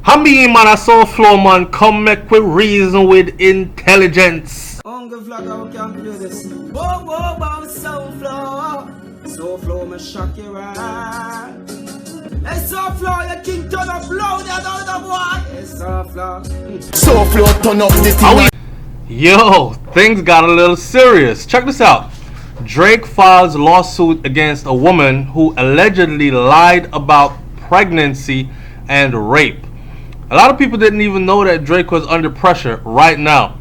I mean, man, a SouFLo, man, come make we reason with intelligence. Uncle Vlogger, we can play this. Whoa, whoa, whoa, SouFLo. SouFLo, me shock you right. Hey, SouFLo, you king turn up loud, you don't know what. Hey, SouFLo. SouFLo, turn up the thing. Yo, things got a little serious. Check this out. Drake files lawsuit against a woman who allegedly lied about pregnancy and rape. A lot of people didn't even know that Drake was under pressure right now.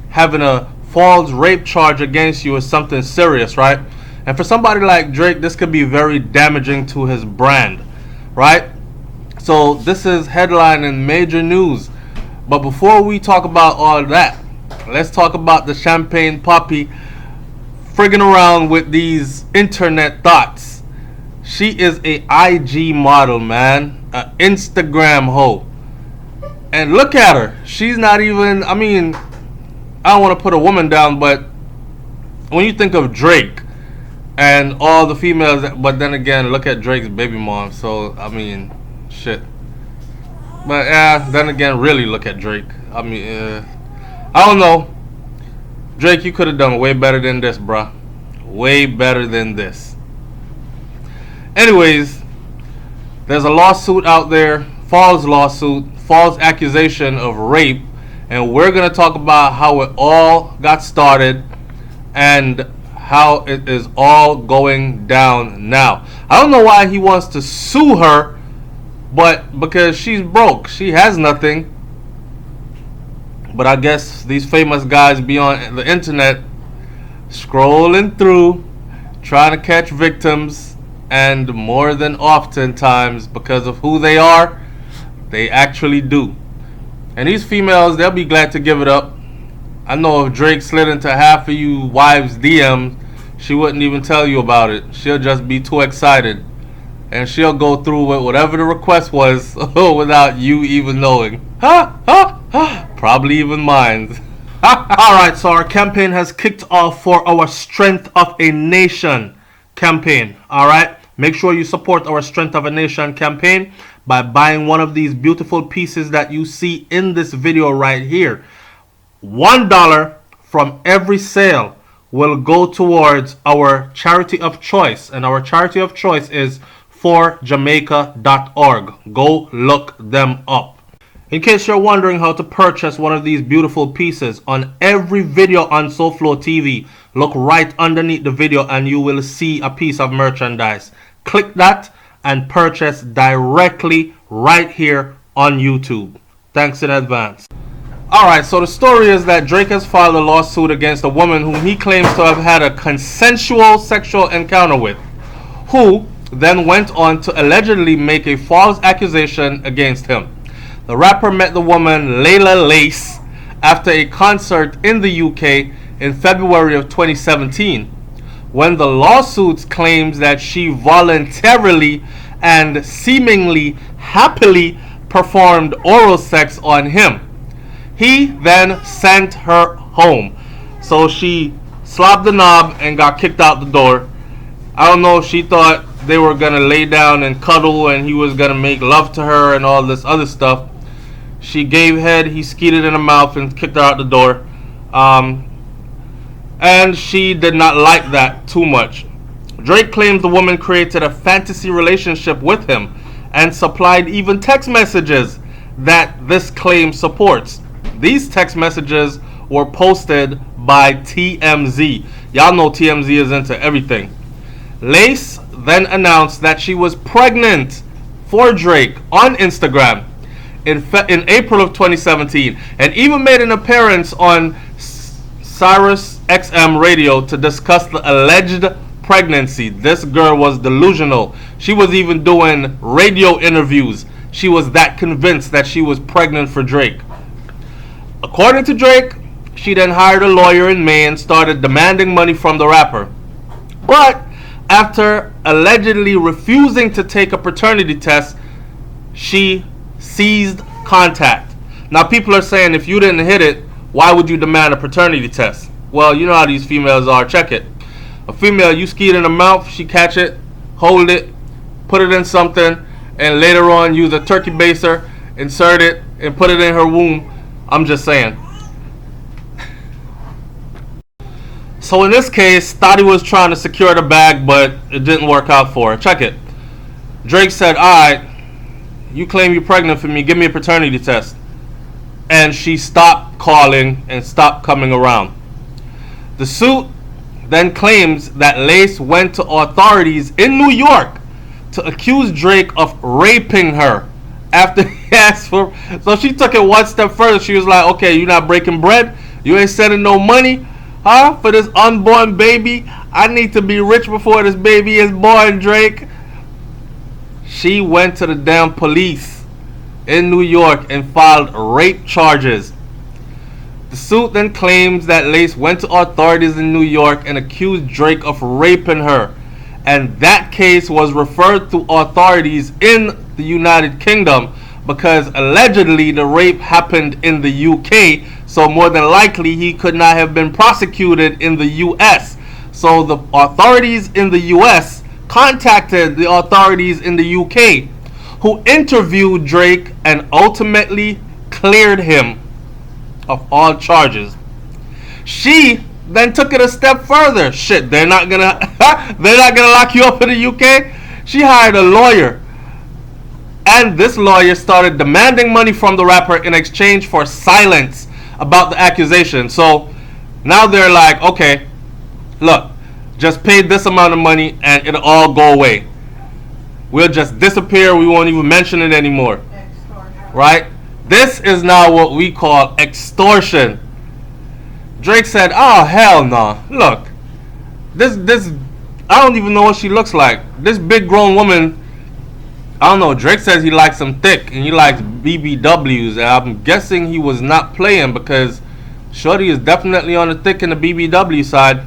Having a false rape charge against you is something serious, right? And for somebody like Drake, this could be very damaging to his brand, right? So this is headline and major news. But before we talk about all that, let's talk about the champagne poppy frigging around with these internet thoughts. She is a IG model, man, an Instagram hoe. And look at her. She's not even, I mean, I don't want to put a woman down, but when you think of Drake and all the females, but then again, look at Drake's baby mom. So, I mean, shit. But yeah, then again, really look at Drake. I mean, I don't know. Drake, you could have done way better than this, bruh. Way better than this. Anyways, there's a lawsuit out there, false lawsuit, false accusation of rape, and we're going to talk about how it all got started and how it is all going down now. I don't know why he wants to sue her, but because she's broke, she has nothing. But I guess these famous guys be on the internet scrolling through, trying to catch victims, and more than oftentimes, because of who they are, they actually do. And these females, they'll be glad to give it up. I know if Drake slid into half of you wives' DMs, she wouldn't even tell you about it. She'll just be too excited. And she'll go through with whatever the request was without you even knowing. Probably even mine. Alright, so our campaign has kicked off for our Strength of a Nation campaign. Alright, make sure you support our Strength of a Nation campaign by buying one of these beautiful pieces that you see in this video right here. $1 from every sale will go towards our charity of choice, and our charity of choice is forjamaica.org. Go look them up. In case you're wondering how to purchase one of these beautiful pieces, on every video on SouFLoTV, look right underneath the video and you will see a piece of merchandise. Click that and purchase directly right here on YouTube. Thanks in advance. Alright, so the story is that Drake has filed a lawsuit against a woman whom he claims to have had a consensual sexual encounter with, who then went on to allegedly make a false accusation against him. The rapper met the woman Layla Lace after a concert in the UK in February of 2017, when the lawsuit claims that she voluntarily and seemingly happily performed oral sex on him. He then sent her home. So she slobbed the knob and got kicked out the door. I don't know if she thought they were going to lay down and cuddle and he was going to make love to her and all this other stuff. She gave head, he skeeted in her mouth and kicked her out the door. And she did not like that too much. Drake claims the woman created a fantasy relationship with him and supplied even text messages that this claim supports. These text messages were posted by TMZ. Y'all know TMZ is into everything. Lace then announced that she was pregnant for Drake on Instagram in April of 2017, and even made an appearance on Sirius XM radio to discuss the alleged pregnancy. This girl was delusional. She was even doing radio interviews. She was that convinced that she was pregnant for Drake. According to Drake, she then hired a lawyer in May and started demanding money from the rapper. But after allegedly refusing to take a paternity test, she ceased contact. Now people are saying, if you didn't hit it, why would you demand a paternity test? Well, you know how these females are. Check it. A female, you ski it in the mouth, she catch it, hold it, put it in something, and later on use a turkey baster insert it, and put it in her womb. I'm just saying. So in this case, Thotty was trying to secure the bag, but it didn't work out for her. Check it. Drake said, alright, you claim you're pregnant for me, give me a paternity test. And she stopped calling and stopped coming around. The suit then claims that Lace went to authorities in New York to accuse Drake of raping her after he asked for. So she took it one step further. She was like, okay, you're not breaking bread, you ain't sending no money, huh, for this unborn baby. I need to be rich before this baby is born, Drake. She went to the damn police in New York and filed rape charges. The suit then claims that Lace went to authorities in New York and accused Drake of raping her, and that case was referred to authorities in the United Kingdom because allegedly the rape happened in the UK, so more than likely he could not have been prosecuted in the US. So the authorities in the US contacted the authorities in the UK, who interviewed Drake and ultimately cleared him of all charges. She then took it a step further. Shit, they're not gonna lock you up in the UK. She hired a lawyer, and this lawyer started demanding money from the rapper in exchange for silence about the accusation. So now they're like, okay, look, just pay this amount of money and it'll all go away. We'll just disappear. We won't even mention it anymore. Right? This is now what we call extortion. Drake said, oh, hell no. Look, this, I don't even know what she looks like. This big grown woman, I don't know. Drake says he likes them thick and he likes BBWs. And I'm guessing he was not playing because Shorty is definitely on the thick and the BBW side.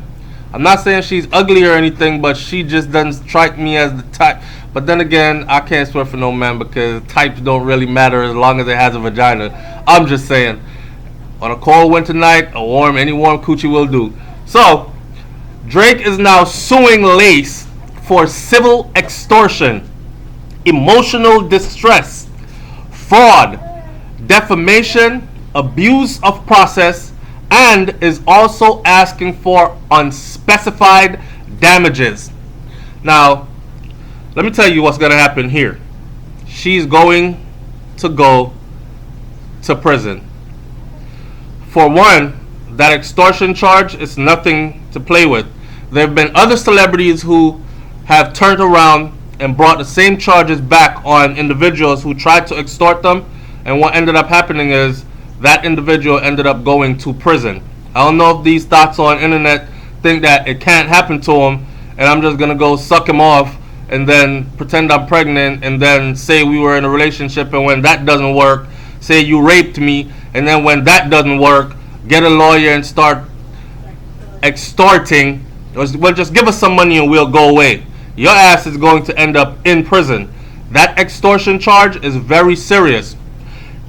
I'm not saying she's ugly or anything, but she just doesn't strike me as the type. But then again, I can't swear for no man because types don't really matter as long as it has a vagina. I'm just saying. On a cold winter night, any warm coochie will do. So, Drake is now suing Lace for civil extortion, emotional distress, fraud, defamation, abuse of process, and is also asking for unspecified damages. Now, let me tell you what's going to happen here. She's going to go to prison. For one, that extortion charge is nothing to play with. There have been other celebrities who have turned around and brought the same charges back on individuals who tried to extort them, and what ended up happening is that individual ended up going to prison. I don't know if these thoughts on internet think that it can't happen to them, and I'm just going to go suck him off and then pretend I'm pregnant and then say we were in a relationship, and when that doesn't work, say you raped me, and then when that doesn't work, get a lawyer and start extorting. Well, just give us some money and we'll go away. Your ass is going to end up in prison. That extortion charge is very serious.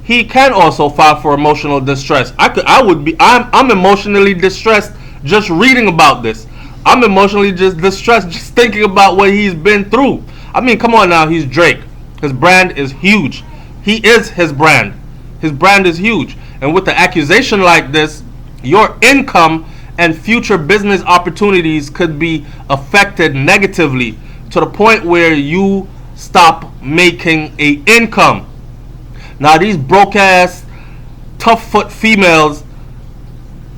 He can also file for emotional distress. I'm emotionally distressed just reading about this. I'm emotionally just distressed just thinking about what he's been through. I mean, come on now, he's Drake. His brand is huge. He is his brand. His brand is huge. And with the accusation like this, your income and future business opportunities could be affected negatively to the point where you stop making a income. Now these broke ass, tough foot females,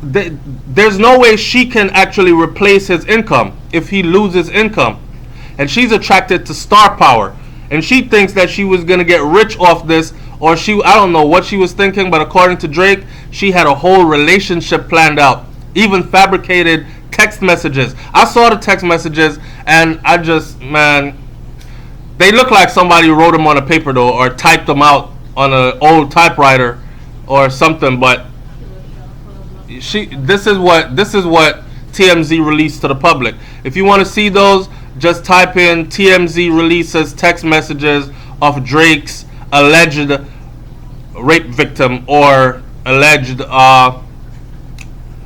there's no way she can actually replace his income if he loses income. And she's attracted to star power. And she thinks that she was going to get rich off this, or I don't know what she was thinking, but according to Drake, she had a whole relationship planned out. Even fabricated text messages. I saw the text messages and I just, man, they look like somebody wrote them on a paper though, or typed them out on an old typewriter or something, but this is what TMZ released to the public. If you want to see those, just type in TMZ releases text messages of Drake's alleged rape victim or alleged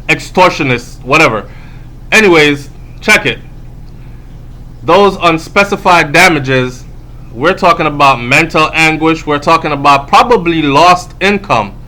extortionist, whatever. Anyways, check it. Those unspecified damages we're talking about mental anguish. We're talking about probably lost income,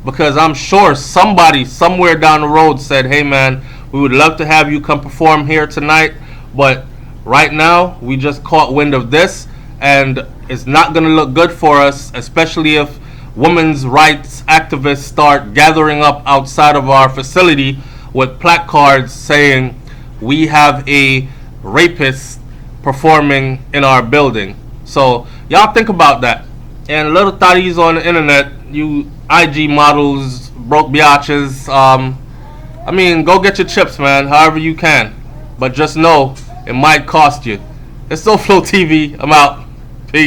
because I'm sure somebody somewhere down the road said, hey man, we would love to have you come perform here tonight, but right now we just caught wind of this, and it's not going to look good for us, especially if women's rights activists start gathering up outside of our facility with placards saying we have a rapist performing in our building. So y'all think about that. And little thotties on the internet, you IG models, broke biatches, I mean, go get your chips, man, however you can. But just know, it might cost you. It's SouFLoTV. I'm out. Peace.